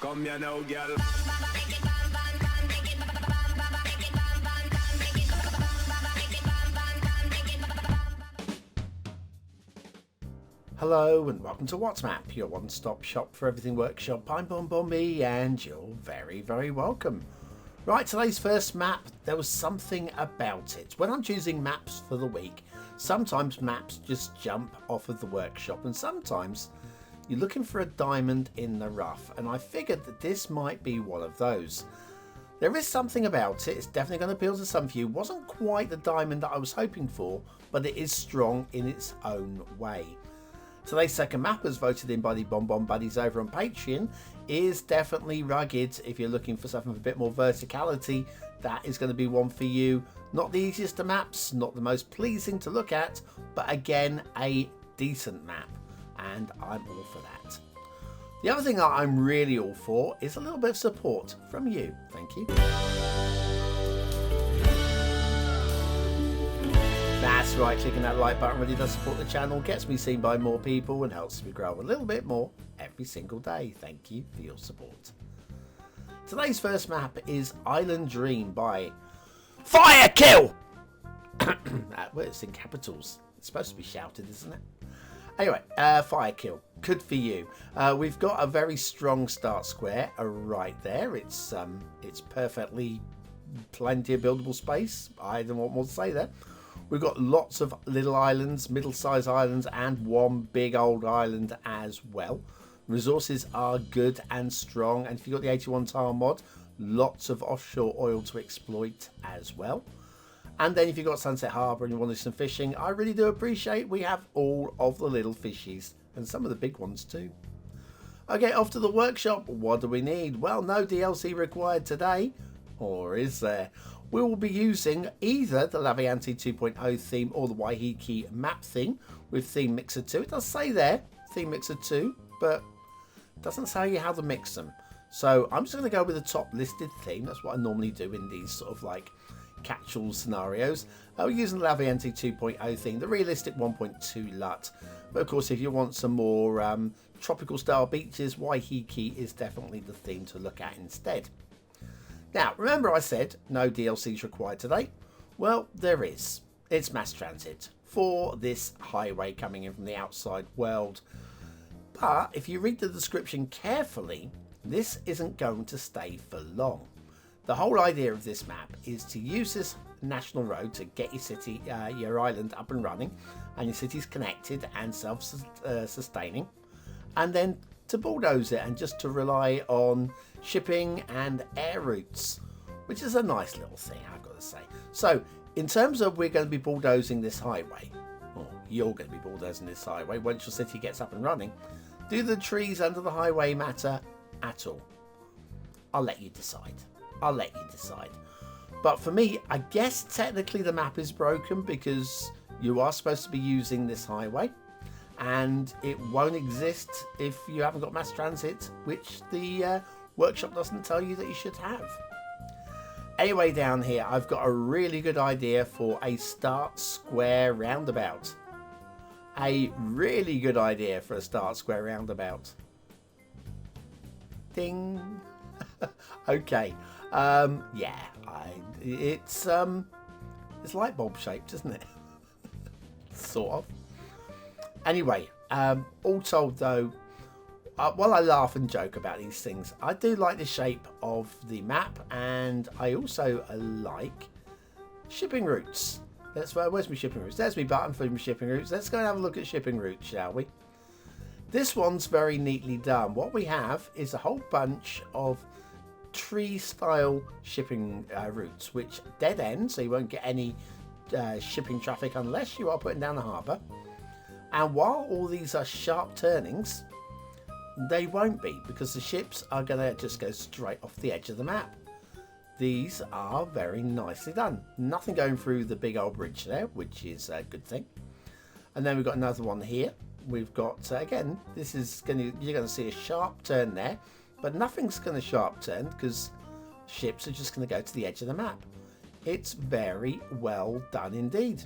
Come here now, girl. Hello and welcome to What's Map, your one-stop shop for everything workshop. I'm BonBonB and you're very, very welcome. Right, today's first map, there was something about it. When I'm choosing maps for the week, sometimes maps just jump off of the workshop and sometimes you're looking for a diamond in the rough, and I figured that this might be one of those. There is something about it, it's definitely going to appeal to some of you. Wasn't quite the diamond that I was hoping for, but it is strong in its own way. Today's second map, as voted in by the BonBon buddies over on Patreon, is definitely rugged. If you're looking for something with a bit more verticality, that is going to be one for you. Not the easiest of maps, not the most pleasing to look at, but again, a decent map, and I'm all for that. The other thing that I'm really all for is a little bit of support from you. Thank you. That's right, clicking that like button really does support the channel, gets me seen by more people and helps me grow a little bit more every single day. Thank you for your support. Today's first map is Island Dream by Fire Kill! Well, it's in capitals. It's supposed to be shouted, isn't it? Anyway, Fire Kill. Good for you. We've got a very strong start square right there. It's perfectly plenty of buildable space. I don't know what more to say there. We've got lots of little islands, middle-sized islands, and one big old island as well. Resources are good and strong, and if you've got the 81 tile mod, lots of offshore oil to exploit as well. And then if you've got Sunset Harbour and you want to do some fishing, I really do appreciate we have all of the little fishies, and some of the big ones too. Okay, off to the workshop. What do we need? Well, no DLC required today, or is there? We will be using either the Lavianti 2.0 theme or the Waiheke map theme with Theme Mixer 2. It does say there, Theme Mixer 2, but it doesn't tell you how to mix them. So I'm just going to go with the top listed theme. That's what I normally do in these sort of like catch-all scenarios. We're using the Lavianti 2.0 theme, the realistic 1.2 LUT. But of course, if you want some more tropical style beaches, Waiheke is definitely the theme to look at instead. Now, remember I said no DLCs required today? Well, there is. It's mass transit for this highway coming in from the outside world. But if you read the description carefully, this isn't going to stay for long. The whole idea of this map is to use this national road to get your city, your island up and running, and your cities connected and self-sustaining, and then to bulldoze it and just to rely on shipping and air routes, which is a nice little thing, I've got to say. So in terms of we're going to be bulldozing this highway, or you're going to be bulldozing this highway once your city gets up and running, do the trees under the highway matter at all? I'll let you decide. But for me, I guess technically the map is broken because you are supposed to be using this highway, and it won't exist if you haven't got mass transit, which the workshop doesn't tell you that you should have. Anyway, down here I've got a really good idea for a start square roundabout. A really good idea for a start square roundabout. Ding. Okay. Yeah, it's light bulb shaped, isn't it? Sort of. Anyway, all told though, while I laugh and joke about these things, I do like the shape of the map, and I also like shipping routes. Where's my shipping routes? There's my button for my shipping routes. Let's go and have a look at shipping routes, shall we? This one's very neatly done. What we have is a whole bunch of tree style shipping routes, which dead end, so you won't get any shipping traffic unless you are putting down the harbour. And while all these are sharp turnings, they won't be, because the ships are going to just go straight off the edge of the map. These are very nicely done. Nothing going through the big old bridge there, which is a good thing. And then we've got another one here. We've got, again, this is you're going to see a sharp turn there, but nothing's going to sharp turn because ships are just going to go to the edge of the map. It's very well done indeed.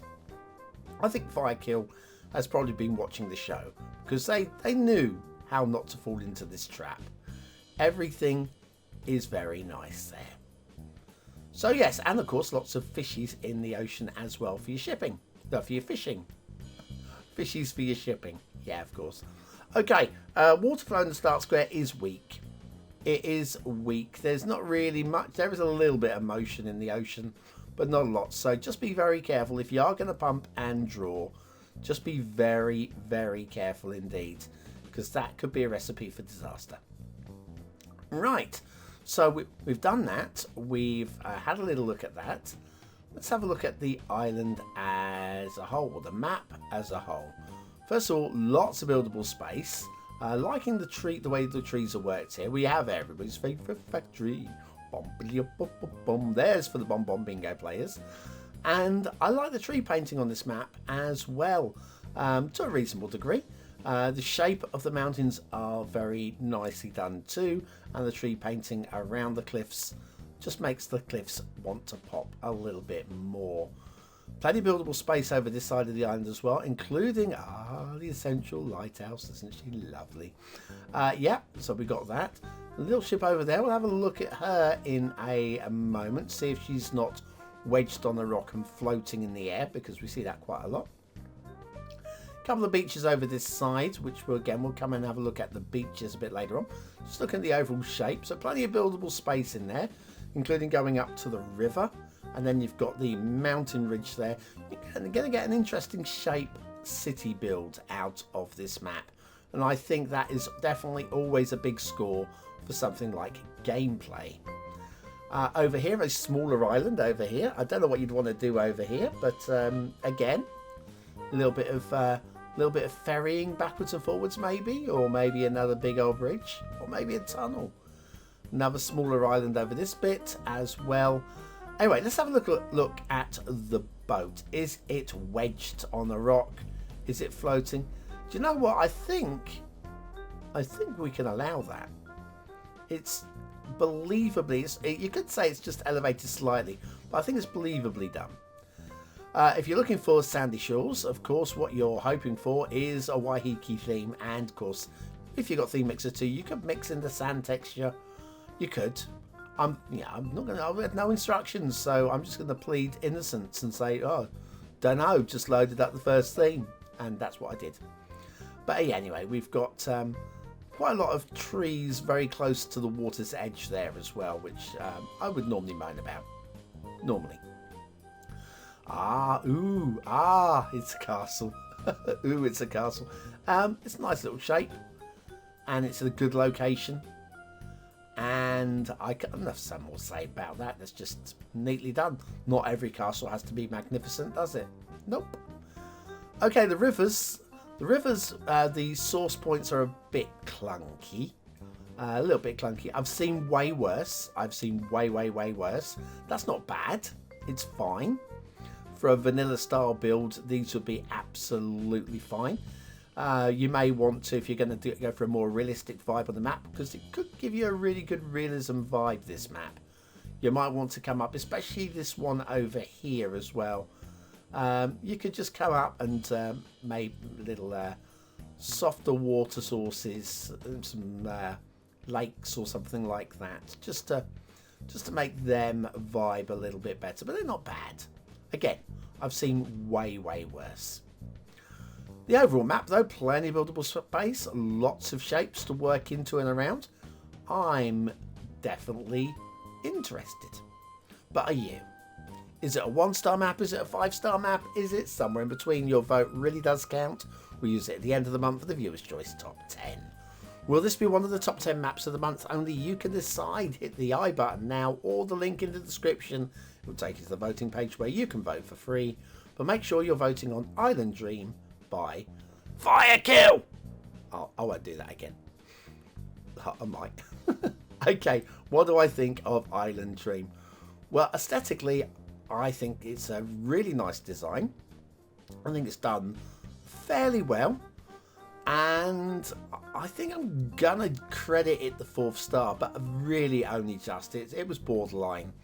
I think Firekill has probably been watching the show because they knew how not to fall into this trap. everything is very nice there. So yes, and of course lots of fishies in the ocean as well for your shipping. No, for your fishing. Fishies for your shipping. Yeah, of course. Okay, water flow in the start square is weak. It is weak. There's not really much. There is a little bit of motion in the ocean, but not a lot. So just be very careful. If you are going to pump and draw, just be very, very careful indeed, because that could be a recipe for disaster. Right, so we've done that. We've had a little look at that. Let's have a look at the island as a whole, or the map as a whole. First of all, lots of buildable space. Liking the way the trees are worked here. We have everybody's favourite factory. There's for the BonBonBingo players. And I like the tree painting on this map as well, to a reasonable degree. The shape of the mountains are very nicely done too, and the tree painting around the cliffs just makes the cliffs want to pop a little bit more. Plenty of buildable space over this side of the island as well, including the essential lighthouse. Isn't she lovely? Yeah, so we got that. The little ship over there, we'll have a look at her in a moment, see if she's not wedged on the rock and floating in the air, because we see that quite a lot. A couple of beaches over this side, which we'll come and have a look at the beaches a bit later on. Just look at the overall shape. So plenty of buildable space in there, including going up to the river. And then you've got the mountain ridge there. You're going to get an interesting shape city build out of this map. And I think that is definitely always a big score for something like gameplay. Over here, a smaller island over here. I don't know what you'd want to do over here, but again, a little bit of ferrying backwards and forwards maybe, or maybe another big old bridge, or maybe a tunnel. Another smaller island over this bit as well. Anyway, let's have a look at the boat. Is it wedged on a rock? Is it floating? Do you know what? I think we can allow that. It's believably, you could say it's just elevated slightly, but I think it's believably done. If you're looking for sandy shores, of course, what you're hoping for is a Waiheke theme, and of course, if you've got Theme Mixer too, you could mix in the sand texture. You could. I'm not gonna. I have no instructions, so I'm just gonna plead innocence and say, oh, don't know, just loaded up the first theme, and that's what I did. But yeah, anyway, we've got quite a lot of trees very close to the water's edge there as well, which I would normally moan about. Normally. It's a castle. Ooh, it's a castle. It's a nice little shape, and it's a good location. And I can't have some more to say about that. That's just neatly done. Not every castle has to be magnificent, does it? Nope. Okay, the rivers. The source points are a bit clunky. A little bit clunky. I've seen way worse. I've seen way worse. That's not bad. It's fine. For a vanilla style build, these would be absolutely fine. You may want to, if you're going to go for a more realistic vibe on the map, because it could give you a really good realism vibe, this map. You might want to come up, especially this one over here as well. You could just come up and make little softer water sources, some lakes or something like that, just to make them vibe a little bit better. But they're not bad. Again, I've seen way worse. The overall map, though, plenty of buildable space, lots of shapes to work into and around. I'm definitely interested. But are you? Is it a 1-star map? Is it a 5-star map? Is it somewhere in between? Your vote really does count. We use it at the end of the month for the Viewer's Choice Top 10. Will this be one of the top 10 maps of the month? Only you can decide. Hit the I button now, or the link in the description. It will take you to the voting page where you can vote for free. But make sure you're voting on Island Dream by Firekill. Oh, I won't do that again. I might. Okay, what do I think of Island Dream? Well, aesthetically, I think it's a really nice design. I think it's done fairly well. And I think I'm gonna credit it the 4th star, but really only just. It was borderline.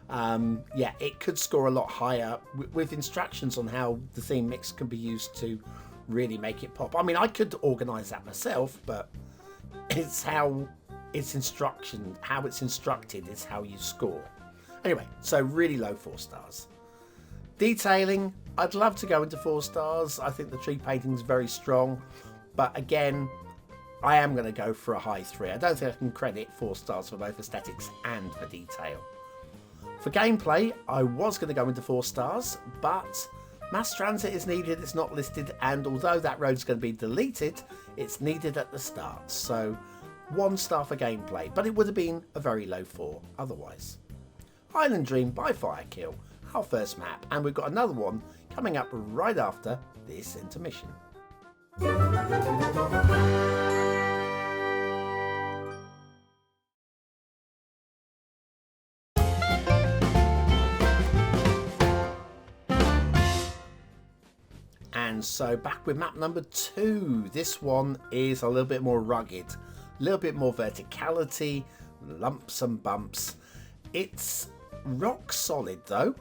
Yeah, it could score a lot higher with instructions on how the theme mix can be used to really make it pop. I mean, I could organise that myself, but it's how its instruction, how it's instructed is how you score. Anyway, so really low 4 stars. Detailing, I'd love to go into 4 stars. I think the tree painting is very strong, but again, I am going to go for a high 3. I don't think I can credit 4 stars for both aesthetics and for detail. For gameplay, I was going to go into 4 stars, but mass transit is needed, it's not listed, and although that road's going to be deleted, it's needed at the start. So 1 star for gameplay, but it would have been a very low 4 otherwise. Island Dream by Firekill, our first map, and we've got another one coming up right after this intermission. And so back with map number 2. This one is a little bit more rugged, a little bit more verticality, lumps and bumps. It's rock solid though,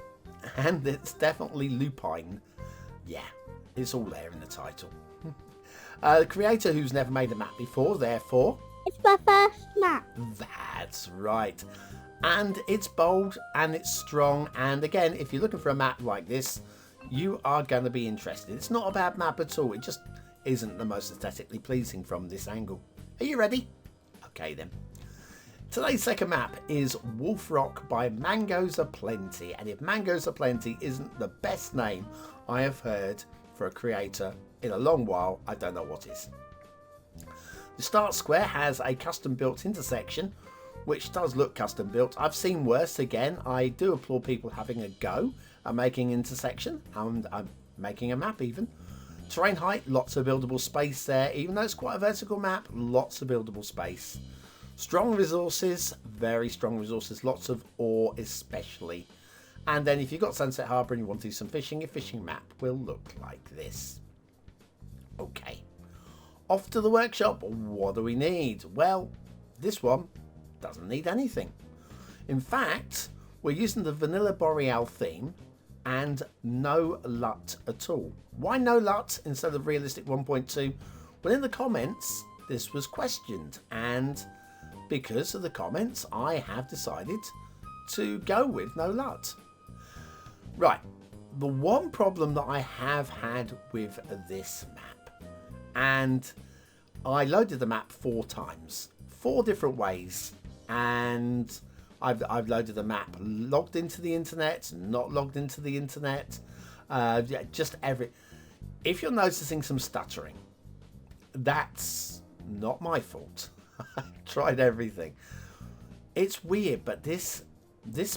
and it's definitely lupine. Yeah, it's all there in the title. The creator who's never made a map before, therefore it's my first map. That's right. And it's bold and it's strong, and again, if you're looking for a map like this, you are going to be interested. It's not a bad map at all. It just isn't the most aesthetically pleasing from this angle. Are you ready? Okay then. Today's second map is Wolf Rock by Mangosaplenty, and if Mangosaplenty isn't the best name I have heard for a creator in a long while, I don't know what is. The start square has a custom built intersection, which does look custom built. I've seen worse. Again, I do applaud people having a go at making intersection, and I'm making a map even. Terrain height, lots of buildable space there. Even though it's quite a vertical map, lots of buildable space. Strong resources, very strong resources, lots of ore especially. And then if you've got Sunset Harbour and you want to do some fishing, your fishing map will look like this. Okay, off to the workshop. What do we need? Well, this one doesn't need anything. In fact, we're using the Vanilla Boreal theme and no LUT at all. Why no LUT instead of Realistic 1.2? Well, in the comments, this was questioned, and because of the comments, I have decided to go with no LUT. Right, the one problem that I have had with this map, and I loaded the map 4 times, 4 different ways, and I've loaded the map logged into the internet, not logged into the internet, just every. If you're noticing some stuttering, that's not my fault. I've tried everything. It's weird, but this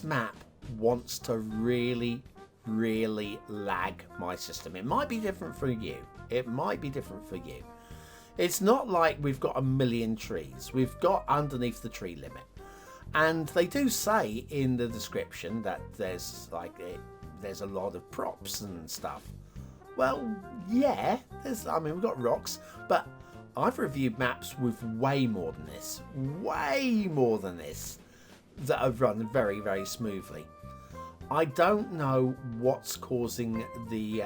map wants to really lag my system. It might be different for you. It might be different for you. It's not like we've got a million trees. We've got underneath the tree limit. And they do say in the description that there's a lot of props and stuff. Well, yeah, we've got rocks, but I've reviewed maps with way more than this, that have run very, very smoothly. I don't know what's causing the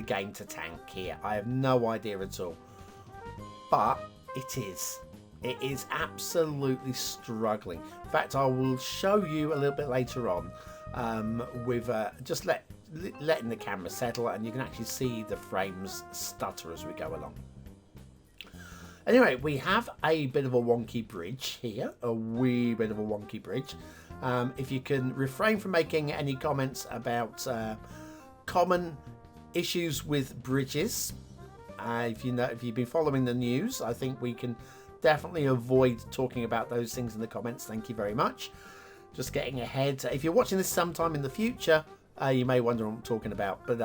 game to tank here. I have no idea at all, but it is absolutely struggling. In fact, I will show you a little bit later on with just letting the camera settle, and you can actually see the frames stutter as we go along. Anyway, we have a bit of a wonky bridge here, a wee bit of a wonky bridge. If you can refrain from making any comments about common issues with bridges, if you've been following the news, I think we can definitely avoid talking about those things in the comments. Thank you very much. Just getting ahead. If you're watching this sometime in the future, you may wonder what I'm talking about. But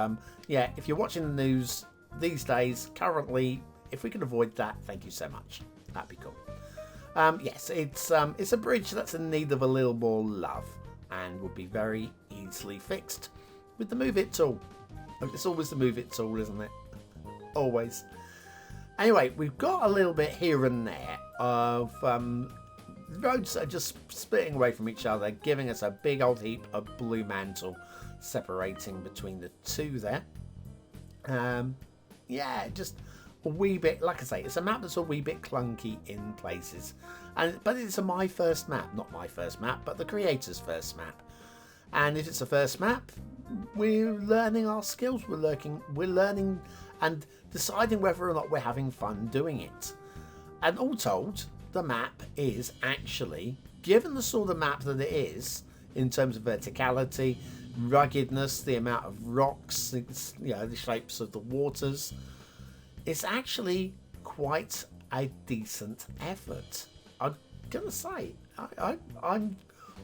yeah, if you're watching the news these days, currently, if we can avoid that, thank you so much. That'd be cool. Yes, it's a bridge that's in need of a little more love and would be very easily fixed with the Move It tool. It's always the Move It tool, isn't it? Always. Anyway, we've got a little bit here and there of roads that are just splitting away from each other, giving us a big old heap of blue mantle separating between the two there. Yeah, just a wee bit, like I say, it's a map that's a wee bit clunky in places. But it's my first map, not my first map, but the creator's first map. And if it's a first map, we're learning our skills. We're learning and deciding whether or not we're having fun doing it. And all told, the map is actually, given the sort of map that it is, in terms of verticality, ruggedness, the amount of rocks, the shapes of the waters, it's actually quite a decent effort. I'm gonna say, I'm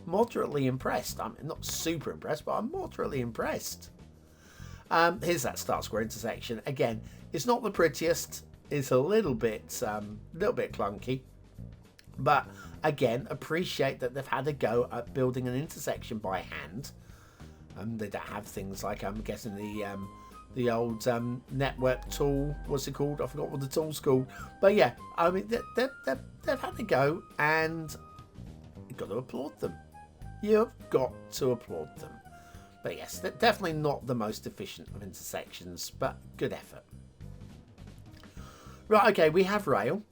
moderately impressed. I'm not super impressed, but I'm moderately impressed. Here's that start square intersection. Again, it's not the prettiest. It's a little bit clunky, but again, appreciate that they've had a go at building an intersection by hand. They don't have things like, I'm guessing, the old network tool. What's it called? I forgot what the tool's called. But yeah, I mean, they've had a go, and you've got to applaud them. You've got to applaud them. But yes, they're definitely not the most efficient of intersections, but good effort. Right, okay, we have rail.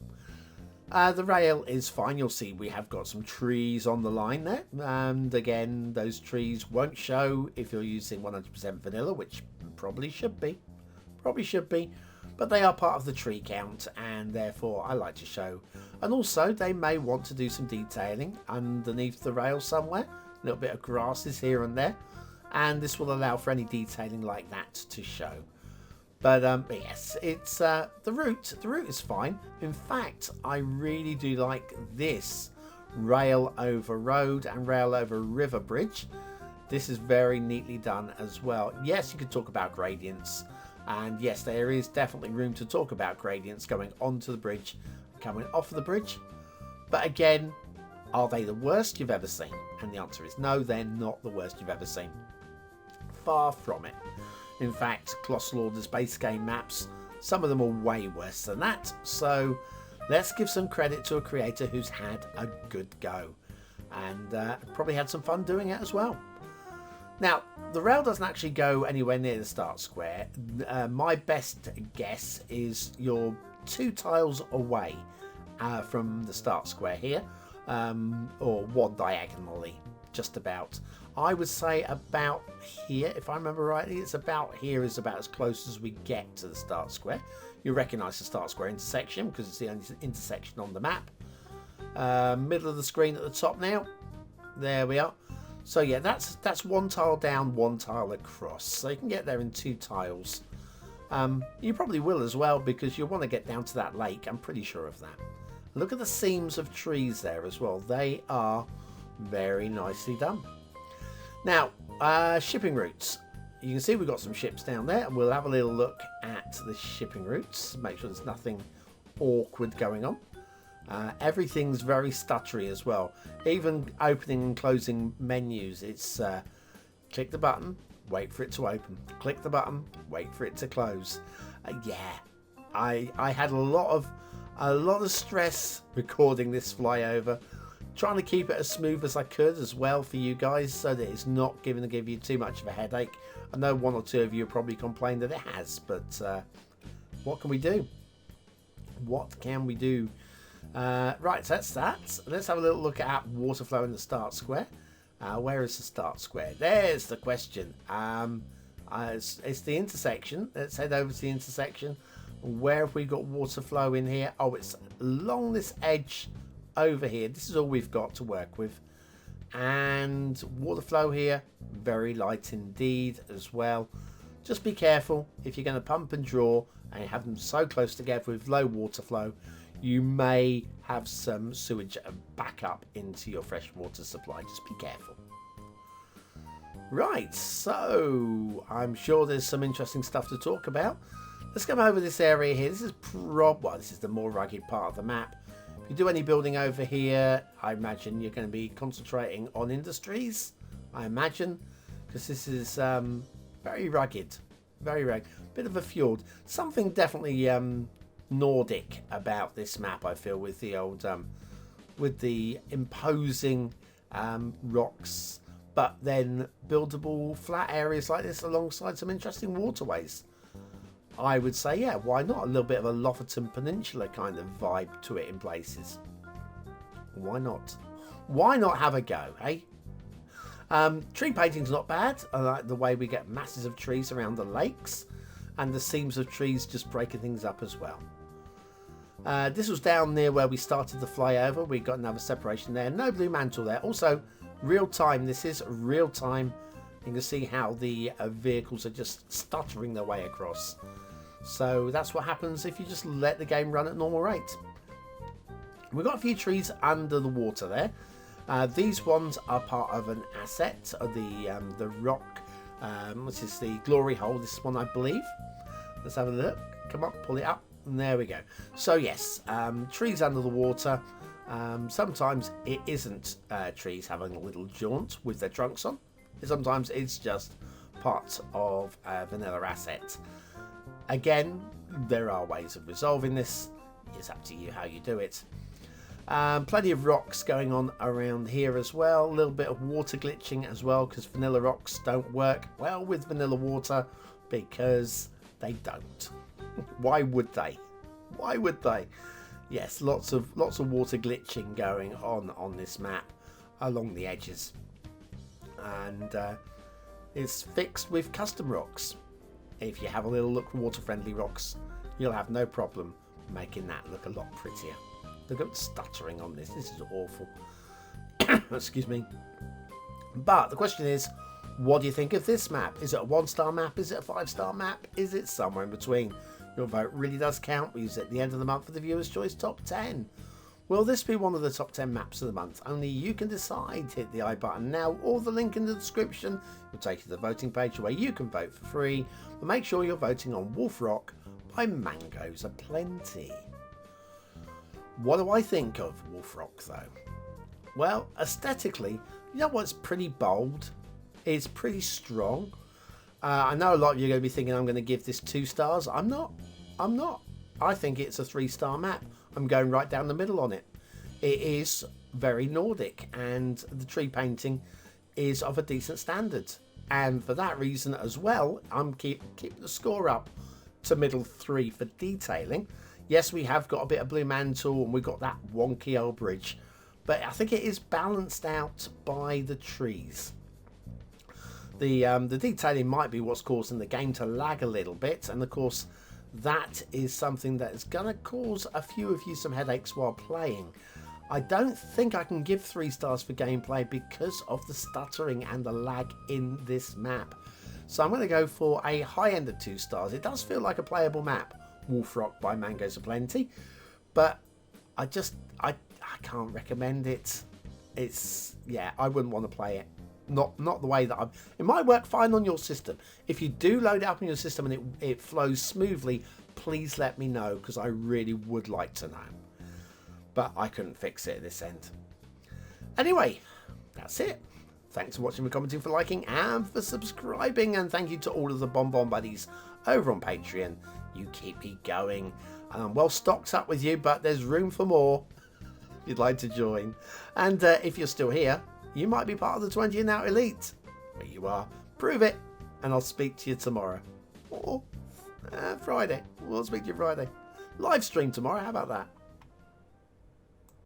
The rail is fine. You'll see we have got some trees on the line there. And again, those trees won't show if you're using 100% vanilla, which probably should be. But they are part of the tree count, and therefore I like to show. And also, they may want to do some detailing underneath the rail somewhere. A little bit of grasses here and there. And this will allow for any detailing like that to show. But yes, it's the route. The route is fine. In fact, I really do like this rail over road and rail over river bridge. This is very neatly done as well. Yes, you could talk about gradients, and yes, there is definitely room to talk about gradients going onto the bridge and coming off of the bridge. But again, are they the worst you've ever seen? And the answer is no, they're not the worst you've ever seen. Far from it. In fact, Colossal Order's base game maps, some of them are way worse than that. So let's give some credit to a creator who's had a good go, and probably had some fun doing it as well. Now, the rail doesn't actually go anywhere near the start square. My best guess is you're 2 tiles away from the start square here, or one diagonally, just about. I would say about here, if I remember rightly, it's about here is about as close as we get to the start square. You recognise the start square intersection because it's the only intersection on the map. Middle of the screen at the top now. There we are. So yeah, that's 1 tile down, 1 tile across. So you can get there in 2 tiles. You probably will as well, because you'll want to get down to that lake. I'm pretty sure of that. Look at the seams of trees there as well. They are very nicely done. Now, shipping routes. You can see we've got some ships down there, and we'll have a little look at the shipping routes. Make sure there's nothing awkward going on. Everything's very stuttery as well. Even opening and closing menus, it's click the button, wait for it to open. Click the button, wait for it to close. Yeah, I had a lot of stress recording this flyover. Trying to keep it as smooth as I could as well for you guys, so that it's not going to give you too much of a headache. I know 1 or 2 of you probably complained that it has, but what can we do? What can we do? Right, so that's that. Let's have a little look at water flow in the start square. Where is the start square? There's the question. It's the intersection. Let's head over to the intersection. Where have we got water flow in here? Oh, it's along this edge over here. This is all we've got to work with. And water flow here, very light indeed as well. Just be careful if you're going to pump and draw and you have them so close together with low water flow, you may have some sewage back up into your freshwater supply. Just be careful. Right, so I'm sure there's some interesting stuff to talk about. Let's come over this area here. This is this is the more rugged part of the map. If you do any building over here, I imagine you're going to be concentrating on industries. I imagine, because this is very rugged, very rugged. Bit of a fjord. Something definitely Nordic about this map, I feel, with the old, with the imposing rocks, but then buildable flat areas like this alongside some interesting waterways. I would say, yeah, why not? A little bit of a Lofoten Peninsula kind of vibe to it in places. Why not? Why not have a go, eh? Tree painting's not bad. I like the way we get masses of trees around the lakes and the seams of trees just breaking things up as well. This was down near where we started the flyover. We got another separation there. No blue mantle there. Also, real time. This is real time. You can see how the vehicles are just stuttering their way across. So that's what happens if you just let the game run at normal rate. We've got a few trees under the water there. These ones are part of an asset of the rock, which is the glory hole. This one, I believe. Let's have a look. Come on, pull it up. And there we go. So yes, trees under the water. Sometimes it isn't trees having a little jaunt with their trunks on. Sometimes it's just part of a vanilla asset. Again, there are ways of resolving this. It's up to you how you do it. Plenty of rocks going on around here as well. A little bit of water glitching as well, because vanilla rocks don't work well with vanilla water, because they don't. Why would they? Why would they? Yes, lots of water glitching going on this map along the edges, and it's fixed with custom rocks. If you have a little look for water friendly rocks, you'll have no problem making that look a lot prettier. Look at the stuttering on this. This is awful. Excuse me. But the question is, what do you think of this map? Is it a 1-star map? Is it a 5-star map? Is it somewhere in between? Your vote really does count. We use it at the end of the month for the Viewer's Choice Top 10. Will this be one of the top 10 maps of the month? Only you can decide. Hit the I button now or the link in the description. Will take you to the voting page where you can vote for free. But make sure you're voting on Wolf Rock by Mangosaplenty. What do I think of Wolf Rock though? Well, aesthetically, you know what's pretty bold? It's pretty strong. I know a lot of you are going to be thinking I'm going to give this 2 stars. I'm not. I think it's a 3-star map. I'm going right down the middle on it. It is very Nordic, and the tree painting is of a decent standard. And for that reason as well, I'm keeping the score up to middle 3 for detailing. Yes, we have got a bit of blue mantle and we've got that wonky old bridge, but I think it is balanced out by the trees. The detailing might be what's causing the game to lag a little bit, and of course that is something that is going to cause a few of you some headaches while playing. I don't think I can give 3 stars for gameplay because of the stuttering and the lag in this map. So I'm going to go for a high end of 2 stars. It does feel like a playable map, Wolf Rock by Mangosaplenty, but I can't recommend it. It's, yeah, I wouldn't want to play it. Not the way that it might work fine on your system. If you do load it up on your system and it flows smoothly, please let me know, because I really would like to know. But I couldn't fix it at this end. Anyway, that's it. Thanks for watching, for commenting, for liking, and for subscribing. And thank you to all of the BonBon buddies over on Patreon. You keep me going. And I'm well stocked up with you, but there's room for more if you'd like to join. And if you're still here, you might be part of the 20 and out elite. Where you are, prove it, and I'll speak to you tomorrow. Or Friday. We'll speak to you Friday. Live stream tomorrow, how about that?